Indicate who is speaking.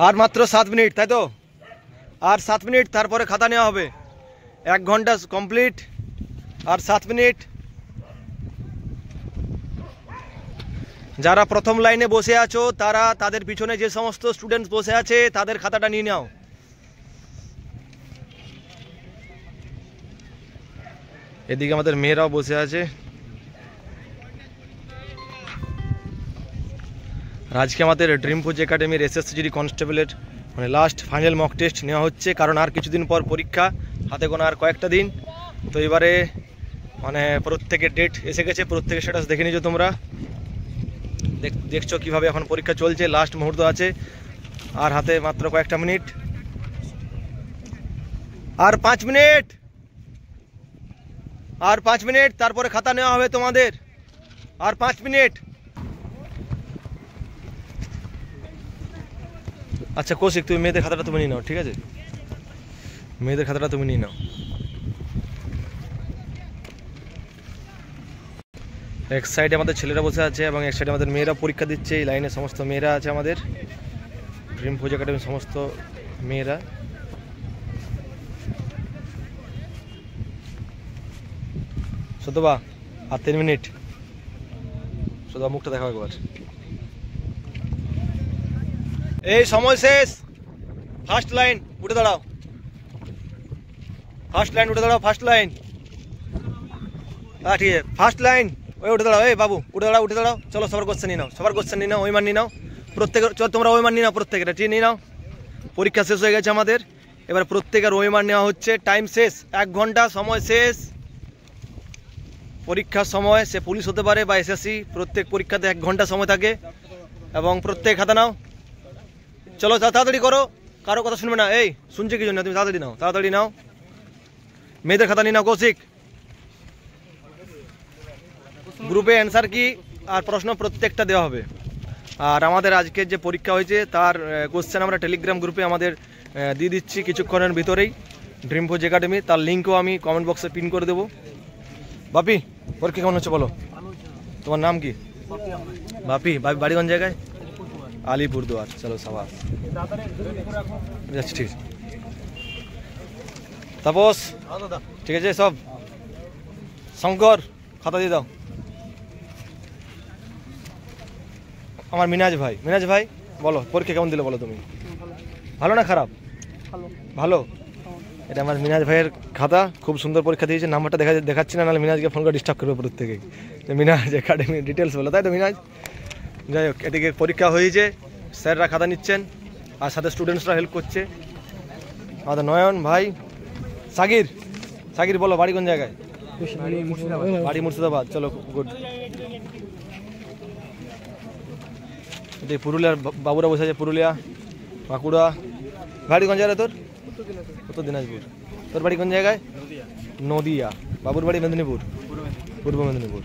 Speaker 1: আর মাত্র 7 মিনিট, তাই তো? আর 7 মিনিট, তারপরে খাতা নেওয়া হবে। 1 ঘন্টা কমপ্লিট, আর 7 মিনিট। যারা প্রথম লাইনে বসে আছো তারা তাদের পিছনে যে সমস্ত স্টুডেন্টস বসে আছে তাদের খাতাটা নিয়ে নাও। এদিকে আমাদের মেয়েরাও বসে আছে। আজকে আমাদের ড্রিম ফোর্জ একাডেমির এসএসসিজিডি কনস্টেবলের মানে লাস্ট ফাইনাল মক টেস্ট নেওয়া হচ্ছে, কারণ আর কিছুদিন পর পরীক্ষা, হাতে গোনা আর কয়েকটা দিন। তো এবারে মানে প্রত্যেকের ডেট এসে গেছে, প্রত্যেকের স্ট্যাটাস দেখে নিয়েছো তোমরা, দেখছো কিভাবে এখন পরীক্ষা চলছে। লাস্ট মুহূর্ত আছে, আর হাতে মাত্র কয়েকটা মিনিট, আর 5 মিনিট, আর 5 মিনিট, তারপরে খাতা নেওয়া হবে তোমাদের। আর 5 মিনিট। আচ্ছা কৌশিক, তুমি মেয়েদের খাতাটা তুমি নিয়ে নাও, ঠিক আছে? মেয়েদের খাতাটা তুমি নিয়ে নাও। এক সাইডে আমাদের ছেলেরা বসে আছে এবং এক সাইডে আমাদের মেয়েরা পরীক্ষা দিচ্ছে। এই লাইনে সমস্ত মেয়েরা আছে, আমাদের ড্রিম ফোর্জ একাডেমির সমস্ত মেয়েরা। সত্যবা আর 3 মিনিট। সত্যবা মুখটা দেখাও একবার। এই সময় শেষ। ফার্স্ট লাইন উঠে দাঁড়াও, ফার্স্ট লাইন উঠে দাঁড়াও, ফার্স্ট লাইন। হ্যাঁ ঠিক আছে, ফার্স্ট লাইন ওই উঠে দাঁড়াও। এই বাবু উঠে দাঁড়াও, উঠে দাঁড়াও। চলো সবার কোশ্চেন নিয়ে নাও, সবার কোশ্চেন নিয়ে নাও, ওই মান নিয়ে নাও প্রত্যেকের। চলো তোমরা ওই মান নিয়ে নাও প্রত্যেকের, ঠিক নিয়ে নাও। পরীক্ষা শেষ হয়ে গেছে আমাদের, এবার প্রত্যেকের ওই মান নেওয়া হচ্ছে। টাইম শেষ, 1 ঘন্টা সময় শেষ। পরীক্ষার সময় সে পুলিশ হতে পারে বা এসএসসি, প্রত্যেক পরীক্ষাতে 1 ঘন্টা সময় থাকে। এবং প্রত্যেক খাতা নাও। চলো তাড়াতাড়ি করো, কারো কথা শুনবে না। এই শুনছে কি জন্য? তুমি তাড়াতাড়ি নাও, তাড়াতাড়ি নাও। মেয়েদের খাতা নিয়ে নাও। কৌশিক, গ্রুপে অ্যান্সার কি আর প্রশ্ন প্রত্যেকটা দেওয়া হবে। আর আমাদের আজকের যে পরীক্ষা হয়েছে তার কোশ্চেন আমরা টেলিগ্রাম গ্রুপে আমাদের দিয়ে দিচ্ছি কিছুক্ষণের ভিতরেই, ড্রিম ফোর্জ একাডেমি। তার লিঙ্কও আমি কমেন্ট বক্সে পিন করে দেবো। বাপি, পরীক্ষা কেমন হচ্ছে বলো? তোমার নাম কি? বাপি। বাড়ি কোন জায়গায়? আলিপুরদুয়ার। চলো সাবাস, যাচ্ছি। ঠিক আছে তাপস, ঠিক আছে সব। শঙ্কর, খাতা দিয়ে দাও। আমার মিনাজ ভাই, মিনাজ ভাই বলো পরীক্ষা কেমন দিলে বলো তুমি? ভালো না খারাপ? ভালো। এটা আমার মিনাজ ভাইয়ের খাতা, খুব সুন্দর পরীক্ষা দিয়েছে। নাম্বারটা দেখাচ্ছি না, নাহলে মিনাজকে ফোন করে ডিস্টার্ব করবে প্রত্যেকে। মিনাজ একাডেমির ডিটেলস বলো, তাই তো মিনাজ? যাই হোক, এদিকে পরীক্ষা হয়েছে, স্যাররা খাতা নিচ্ছেন আর সাথে স্টুডেন্টসরা হেল্প করছে। আমাদের নয়ন ভাই। সাগির, সাগির বলো বাড়ি কোন জায়গায়? বাড়ি মুর্শিদাবাদ। চলো গুড। পুরুলিয়ার বাবুরা বসে আছে, পুরুলিয়া, বাঁকুড়া। বাড়ি কোন জায়গায় তোর? উত্তর দিনাজপুর। তোর বাড়ি কোন জায়গায়? নদিয়া। বাবুর বাড়ি মেদিনীপুর, পূর্ব মেদিনীপুর।